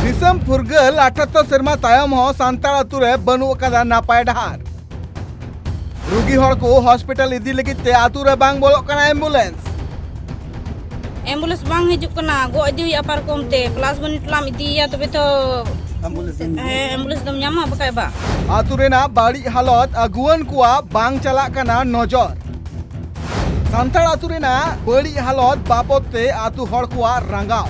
दिसम फुरगल 78 सेरमा तायम हो सांताल आतु रे बनु कदा नापाय डहार रुगी हड़ को हॉस्पिटल इदी लगी ते आतु रे बांग बोलो कना एम्बुलेंस बांग हिजुक कना गो इदी हुई अपार कोमते प्लस बनी टलाम इदिया तबे तो एम्बुलेंस दम ᱧᱟᱢᱟ बकाय बा आतु रेना बाड़ी हालत अगुवन कुआ बांग चला कना नजर सांताल आतु रेना बाड़ी हालत बाबत ते आतु हड़ कुआ रंगाव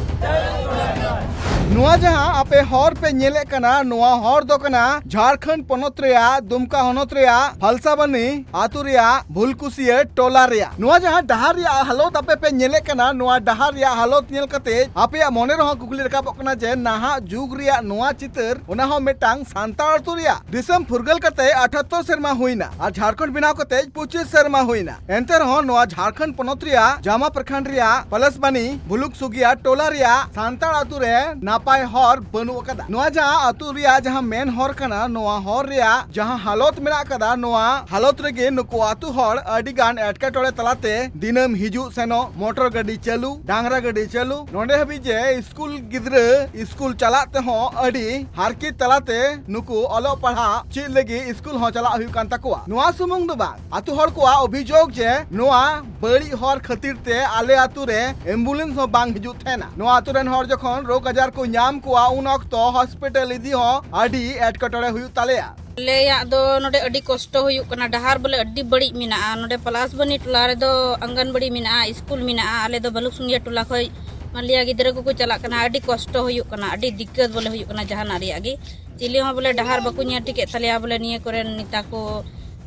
नुआ जहां आपे हर पे नेले कना नुआ हर दो कना झारखंड पनत रेया दुमका हनत रेया फलसाबनी आतु रेया भूलकुसिया टोला रेया नुआ जहां डहार रेया हालत आपे पे नेले कना नुआ डहार रेया हालत नेल कते आपे मोने रह कुकली रकाबक कना जे नाहा जुग रेया नुआ चितर ओना हो मेटांग सांताल आतु रेया दिसम फुरगल कते 78 सेरमा हुइना और झारखंड बिनाव कते 25 सेरमा हुइना एंते रह नुआ झारखंड पनत रेया जामा प्रखंड रेया पलसबानी भुलुकसुगिया टोला रेया सांताल आतु रे नापाय हर बनु कदा नोआ जहां आतु रिया जहां मेन हर कना नोआ हर रिया जहां हालत मेना कदा नोआ हालत रेगे नुको आतु हर अडी गान एटका टोले तलाते दिनम हिजु सेनो मोटर गाड़ी चालू डांगरा गाड़ी चालू नोंडे हबी जे स्कूल गिद्रे स्कूल चलाते हो अडी हारकी तलाते नुको अलो पढ़ा ची लगी स्कूल हो चला हुई कान तकुआ नोआ सुमुंग दो बा आतु हर को अभियोग जे नोआ बड़ी हर खातिर ते आले आतु रे एम्बुलेंस हो बांग हिजु थेना नोआ आतु रेन हर जखन रोग आजार को नाम को उन अक्तो हॉस्पिटल इदी हो आडी एटकटोरे हुयु तालेया लेया दो नोडे अडी कष्ट हुयु कना डहार बोले अडी बड़ी मिना नोडे पलास बनी टोला रे दो आंगनबाड़ी मिना स्कूल मिना आले दो बलुकसुंगिया टोला खय मालिया गिदरा को चला कना अडी कष्ट हुयु कना अडी दिक्कत बोले हुयु कना जहां नारिया गी चिली हो बोले डहार बाकु न्या टिके तालेया बोले निये करे नेता को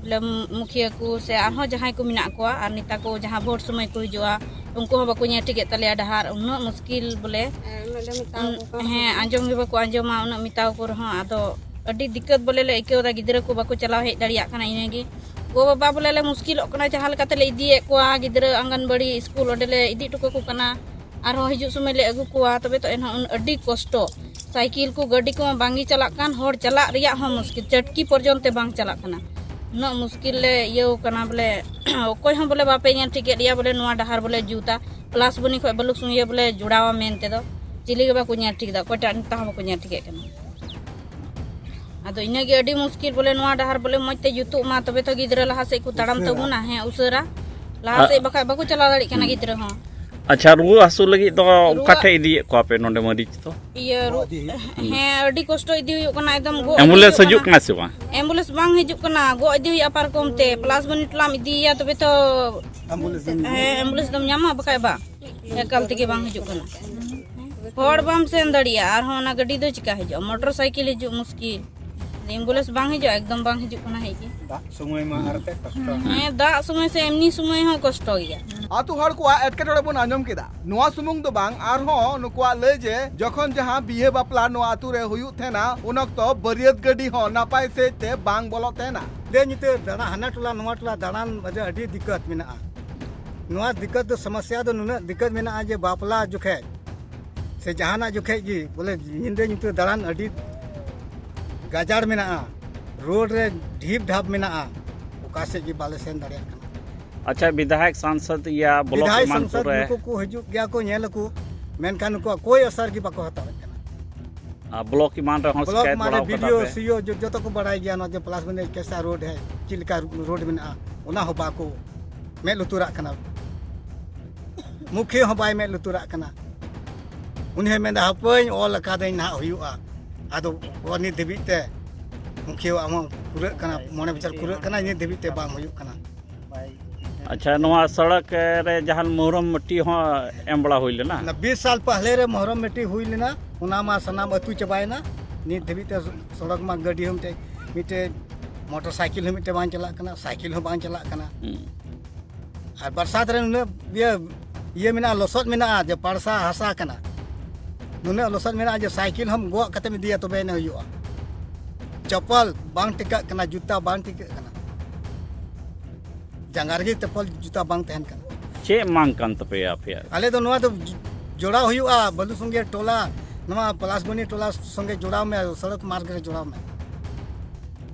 बोले मुखिया को से आहो जहां को मिना को और नेता को जहां वोट समय को हिजुआ उनको हो बाकु न्या टिके तालेया डहार उन मुश्किल बोले हैं आंजम गे बाकु आंजमा उन मिताव को रहो आदो अडी दिक्कत बोले ले इकेदा गिदरा को बाकु चलाव हेज दाड़िया कना इनेगी गो बाबा बोले ले मुश्किल कना जहां लकाते ले इदी को गिदरा आंगनबाड़ी स्कूल ओडे इदी टुको को कना और हिजु समय ले अगु को तबे तो एन अडी कष्ट साइकिल को गाड़ी को बांगी चला कान हर चला रिया हो मुश्किल चटकी पर्यंत बांग चला कना न मुश्किल ले ये कना बोले कोई हम बोले बापे इन ठीक रिया बोले नुआ डहार बोले जूता प्लस बनी खय बलुक सुंगे बोले जुड़ावा मेनते दो चिली बा कुnya ठीक दा कोटा ता हम कुnya ठीक कना आदो इने गे अडी मुश्किल बोले नुआ डहार बोले मते जुतु मा तबे तो गिदरा लहा से को तड़म तबुना है उसरा लहा से बखा बाकु चला दाड़ी कना गिदरा हो अच्छा रुआ हसु लगी तो काठे इदी को आपे नोंडे मरीज तो ये है अडी कष्ट इदी हुई कना एकदम गो एम्बुलेंस हजु कना से बा एम्बुलेंस बांग हिजुक कना गो इदी हुई अपार कोमते प्लस बनी टलाम इदिया तबे तो एम्बुलेंस दम ᱧᱟᱢᱟ बकाय बा एकल तके बांग हिजुक कना हर बाम सेन दड़िया और होना गाड़ी दो चिका हिजु मोटरसाइकिल हिजु मुश्किल एम्बुलेंस बांग हिजु एकदम बांग हिजु कना हेगी दा समय मा आरते कष्ट दा समय से एमनी समय हो कष्ट गया आतु हर को एटकेटोड़े बन आंजम केदा नुआ सुमुंग दो बांग आर हो नुकुआ ले जे जखन जहां बिहे बापला नुआ आतु रे हुयु थेना उन अक्तो बरियत गडी हो नापाय से ते बांग बोलो थेना दे निते दाना हना टोला नुआ टोला दानान बजे अडी दिक्कत मेना नुआ दिक्कत दो समस्या दो नुना दिक्कत मेना जे बापला जुखे से जहाना जुखे जी बोले निंदे निते दानान अडी गाजाड़ मेना रोड रे ढीप ढाप मेना ओका से जी बाले सेन दाड़िया अच्छा विधायक सांसद या ब्लॉक सांसद को हिजु गया को नेल को मेनखान को कोई असर की बाको हता कना ब्लॉक मान रे हंस ब्लॉक शिकायत माने बड़ा वीडियो सीओ जो तो को बढ़ाई गया न जे प्लस में कैसा रोड है चिलका रोड में ओना हो बाको में लुतुरा कना मुखिया हो बाय में लुतुरा कना उन्हें में हपई ऑल का दे ना हुआ आदो वनी देबीते मुखिया आम पुरे कना मोने विचार पुरे कना नि देबीते बांग हुयु कना अच्छा नवा सड़क रे जहान मोहरम मट्टी हो एम बड़ा होइले ना 20 साल पहले रे मोहरम मिट्टी हुई लेना उना मा सनाम अतु चबायना नि देबीते सड़क मा गाड़ी हमते मिटे मोटरसाइकिल मिटे बांग चला कना साइकिल हो बांग चला कना और बरसात रे ने ये मिना लसत मिना जे परसा हसा कना नुने लसत मिना जे साइकिल हम गो कते में दिया तो बेने हुआ चप्पल बांग टिका कना जूता बांग टिका कना जंगार के चप्पल जूता बांग तहन कना चे मांग कान तपे आपे आले तो नुआ तो जोड़ा हुआ बलु संगे टोला नुआ प्लास बनी टोला संगे जोड़ाव में सड़क मार्ग रे जोड़ाव में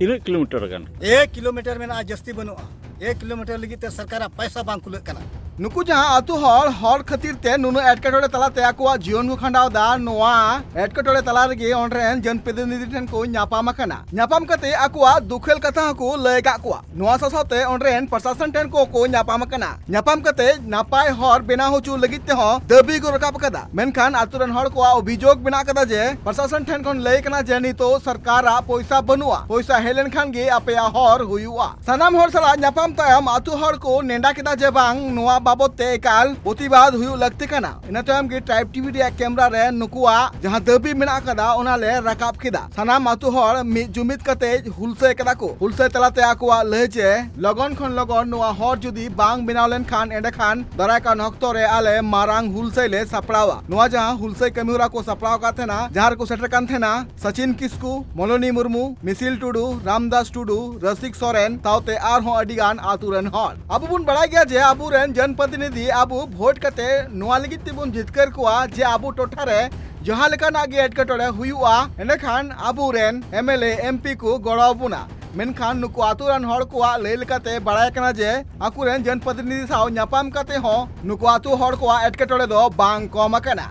3 किलोमीटर गन 1 किलोमीटर में ना जस्ती बनुआ 1 किलोमीटर लगी ते सरकार पैसा बांग कुल कना नुकु जहां आतु हर खातिर ते नुनु एटकेटोड़े तलाते आकुआ जीवन को खंडाव दा नोआ एटकेटोड़े तला रेगे ओंड्रेन जनप्रतिनिधि ठेन को ᱧᱟᱯᱟᱢ आकना ᱧᱟᱯᱟम कते आकुआ दुखेल कथा को लय का कुआ नोआ सासाते ओंड्रेन प्रशासन ठेन को ᱧᱟᱯᱟम आकना ᱧᱟᱯᱟम कते नापाय हर बेना होचु लगित ते हो दाबी को रकाब कदा मेनखान आतुरन हर को अभियोग बिना कदा जे प्रशासन ठेन कोन लय कना जे नितो सरकार पैसा बनुआ पैसा हेलेन खान गे आपया हर हुयुआ सनाम हर सला ᱧᱟᱯᱟम तायम आतु हर को नेंडा केदा जे बांग नोआ बाबत ते एकाल प्रतिबाद हुयु लगते कना इना तायम गे ट्राइब टीवी रे कैमरा रे नुकुआ जहां दाबी मेना कदा ओना ले रकाब केदा सनाम आतु हर जुमित कते हुलसे कदा को हुलसे तलाते आकुआ लहजे लगन खन लगन नोआ हर जुदी बांग बिनाव लेन खान एंडे खान दराय का नक्तो रे आले मारांग हुलसे ले सपड़ावा नोआ जहां हुलसे कमिहुरा को सपड़ाव का थेना जहार को सेटर कान थेना सचिन किस्कू मोलोनी मुर्मू मिसिल टुडू रामदास टुडू रसिक सोरेन तावते आर हो अडिगान आतुरन हर अब बुन बड़ा गया जे अबुरेन जनप्रतिनिधि अब भोट कते नोआ लगित तिबुन जितकर कुआ जे अबु टोठा रे जहां लेकाना गे एटकेटोड़े हुयुआ एंडे खान अबुरेन एमएलए एमपी को गड़ाबुना मेनखान नुकु आतुरन हर को लय लेकाते बड़ाय कना जे आकुरेन जनप्रतिनिधि साव ᱧᱟᱯᱟम कते हो नुकु आतु हर को एटकेटोड़े दो बांग कम आकना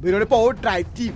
ब्यूरो रिपोर्ट ट्राइब टीवी।